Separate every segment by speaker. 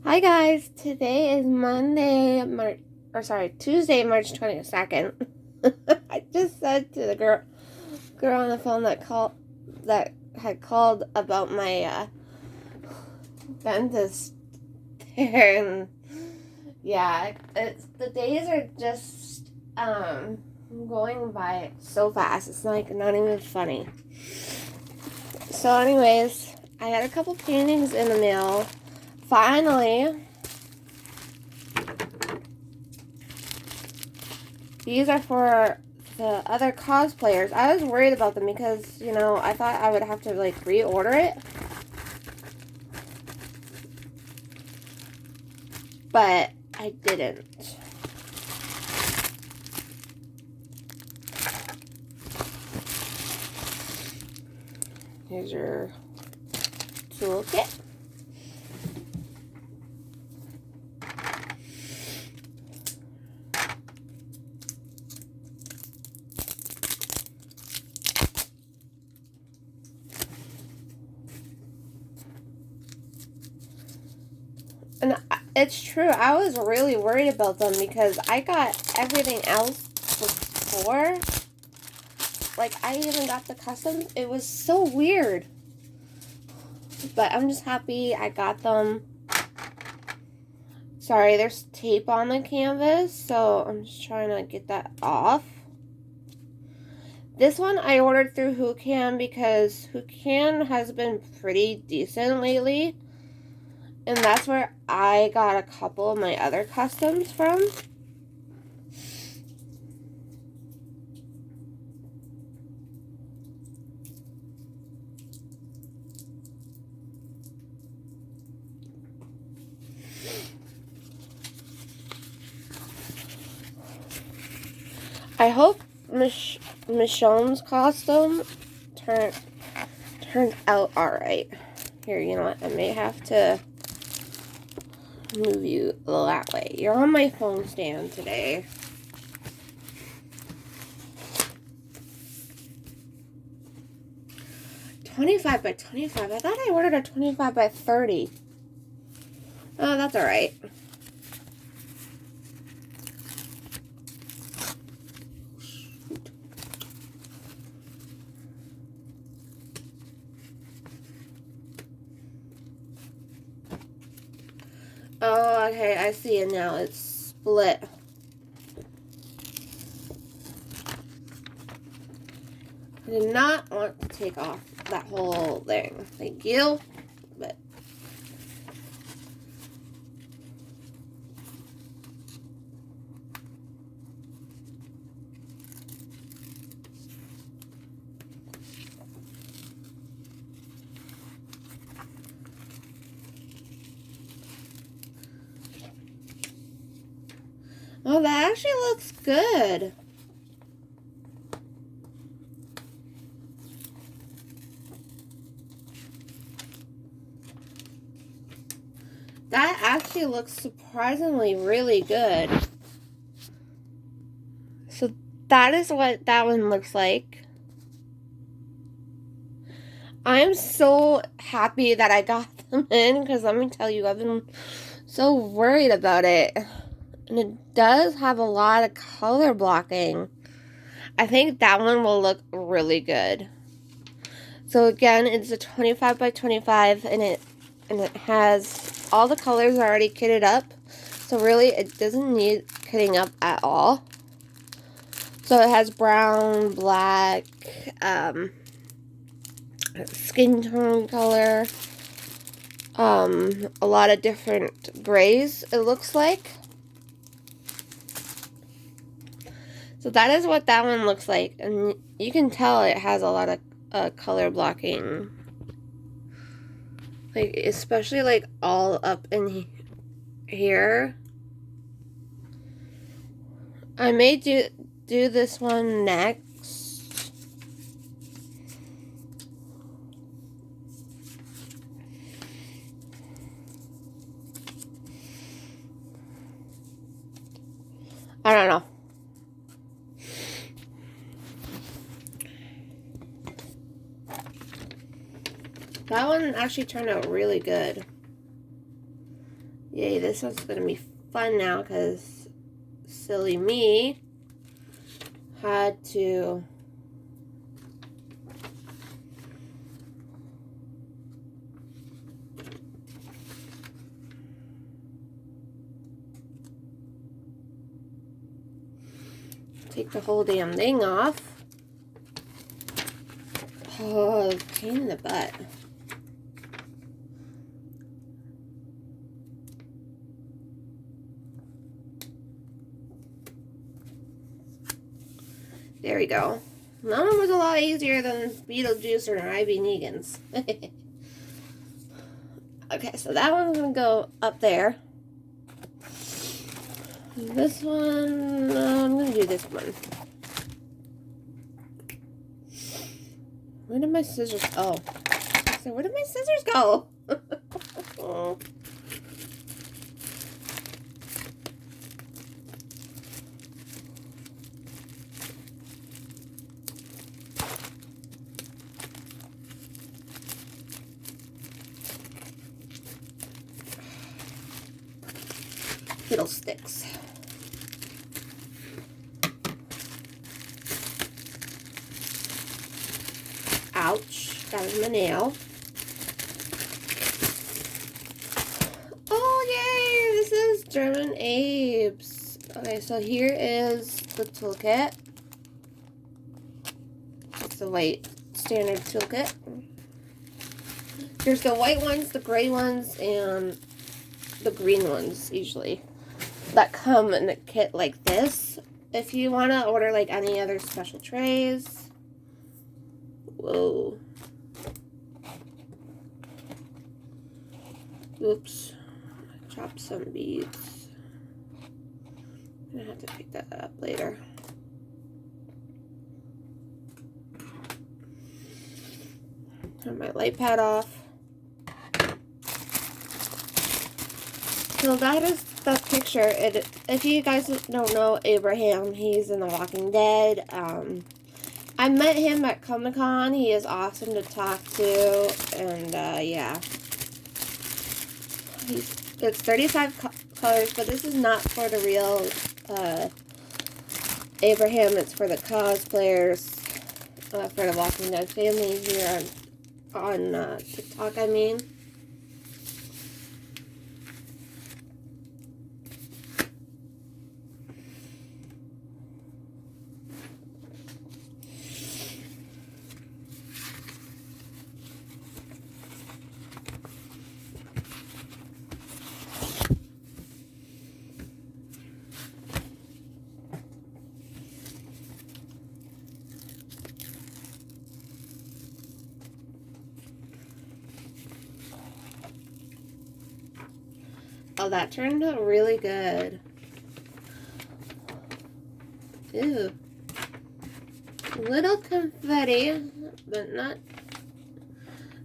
Speaker 1: Hi guys, today is Tuesday, March 22nd. I just said to the girl on the phone that had called about my dentist there, and yeah, the days are just going by so fast. It's like not even funny. So anyways, I got a couple paintings in the mail. Finally. These are for the other cosplayers. I was worried about them because, I thought I would have to, reorder it. But I didn't. Here's your toolkit. And it's true, I was really worried about them because I got everything else before. I even got the custom. It was so weird. But I'm just happy I got them. Sorry, there's tape on the canvas, so I'm just trying to get that off. This one I ordered through Whocan because Whocan has been pretty decent lately. And that's where I got a couple of my other customs from. I hope Michonne's costume turned out alright. Here, you know what? I may have to move you that way. You're on my phone stand today. $25 by $25. I thought I ordered a $25 by $30. Oh, that's alright. Oh, okay, I see it now. It's split. I did not want to take off that whole thing. Thank you. But oh, that actually looks good. That actually looks surprisingly really good. So that is what that one looks like. I'm so happy that I got them in because let me tell you, I've been so worried about it. And it does have a lot of color blocking. I think that one will look really good. So again, it's a 25 by 25 and it has all the colors already kitted up. So really it doesn't need kitting up at all. So it has brown, black, skin tone color, a lot of different grays it looks like. So that is what that one looks like, and you can tell it has a lot of color blocking, especially all up in here. I may do this one next. I don't know. That one actually turned out really good. Yay, this one's going to be fun now because silly me had to take the whole damn thing off. Oh, pain in the butt. There we go. That one was a lot easier than Beetlejuice or Ivy Negan's. Okay, so that one's going to go up there. This one, I'm going to do this one. Where did my scissors go? So where did my scissors go? Oh. Fiddlesticks. Ouch, that was my nail. Oh, yay, this is German Abe's. Okay, so here is the toolkit. It's the white standard toolkit. There's the white ones, the gray ones, and the green ones, usually, that come in a kit like this. If you want to order like any other special trays. Whoa. Oops. I dropped some beads. I'm gonna have to pick that up later. Turn my light pad off. So that is the picture. If you guys don't know Abraham, he's in The Walking Dead. I met him at Comic-Con. He is awesome to talk to, and yeah. It's 35 colors, but this is not for the real Abraham. It's for the cosplayers, for the Walking Dead family here on TikTok, I mean. Oh, that turned out really good. Ew. Little confetti, but not...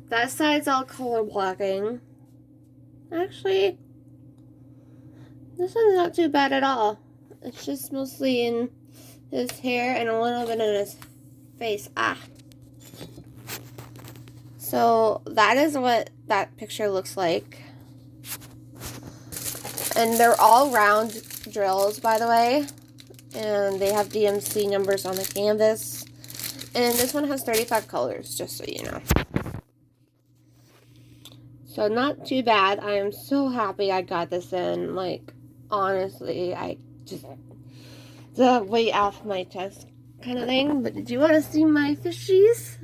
Speaker 1: That side's all color blocking. Actually, this one's not too bad at all. It's just mostly in his hair and a little bit in his face. Ah. So that is what that picture looks like. And they're all round drills, by the way. And they have DMC numbers on the canvas. And this one has 35 colors, just so you know. So not too bad. I am so happy I got this in. Like, honestly, I just... the weight off my chest kind of thing. But did you want to see my fishies?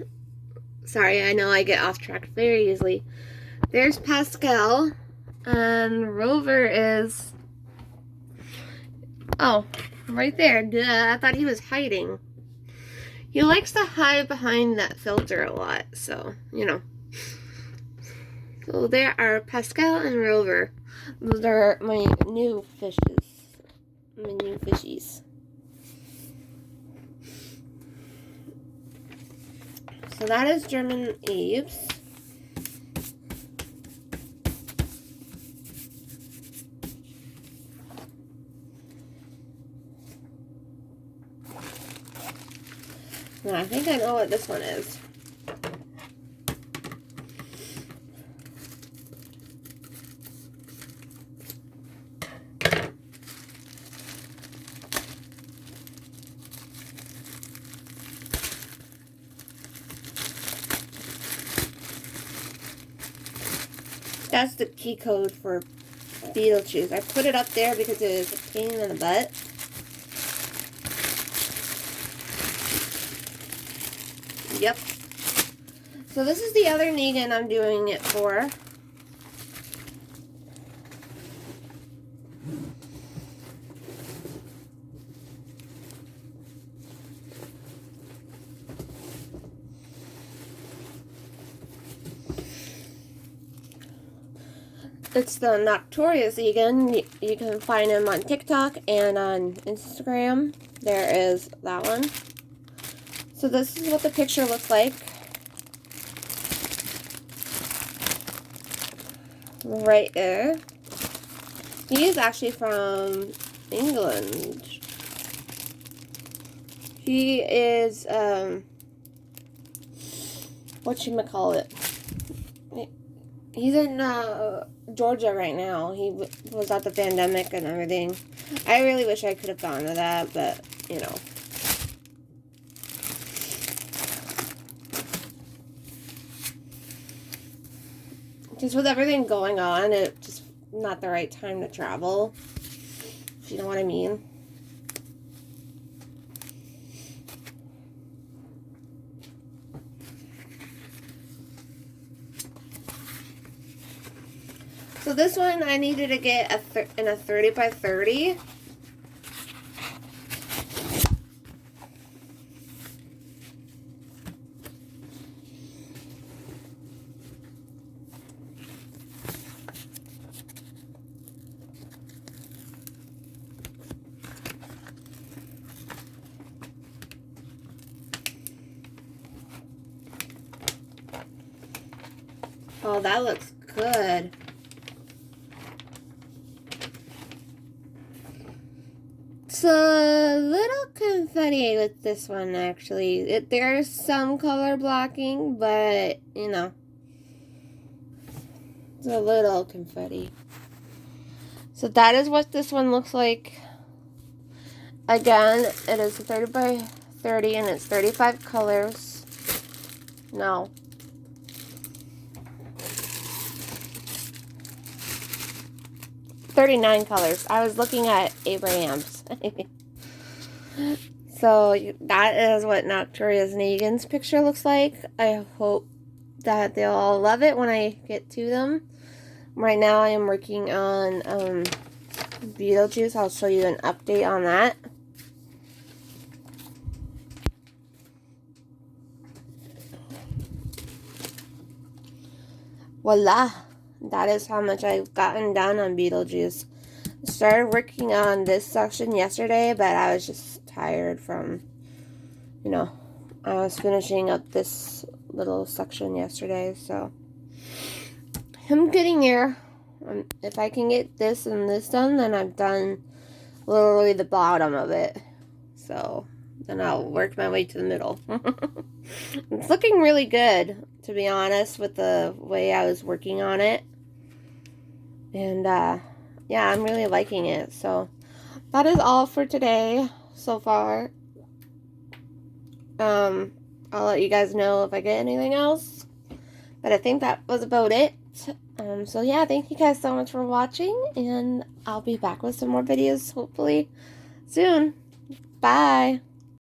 Speaker 1: Sorry, I know I get off track very easily. There's Pascal. And Rover is... oh, right there. Duh, I thought he was hiding. He likes to hide behind that filter a lot, so, you know. So there are Pascal and Rover. Those are my new fishes. My new fishies. So that is German Abe's. And I think I know what this one is. that's the key code for Beetlejuice. I put it up there because it is a pain in the butt. Yep. So this is the other Negan I'm doing it for. It's the Noctorious Negan. You can find him on TikTok and on Instagram. There is that one. So this is what the picture looks like. Right there. He is actually from England. He is, whatchamacallit. He's in Georgia right now. He was at the pandemic and everything. I really wish I could have gone to that, but, you know. Just with everything going on, it's just not the right time to travel. If you know what I mean. So this one I needed to get in a 30 by 30. Oh, that looks good. It's a little confetti with this one, actually. There's some color blocking, but, you know, it's a little confetti. So that is what this one looks like. Again, it is 30 by 30, and it's 35 colors. No. $39 colors. I was looking at Abraham's. So that is what Noctorious Negan's picture looks like. I hope that they'll all love it when I get to them. Right now I am working on Beetlejuice. I'll show you an update on that. Voila! That is how much I've gotten done on Beetlejuice. I started working on this section yesterday, but I was just tired from, you know, I was finishing up this little section yesterday, so I'm getting here. If I can get this and this done, then I've done literally the bottom of it. So then I'll work my way to the middle. It's looking really good, to be honest, with the way I was working on it. And yeah, I'm really liking it. So that is all for today so far. I'll let you guys know if I get anything else, but I think that was about it. So yeah, thank you guys so much for watching, and I'll be back with some more videos hopefully soon. Bye.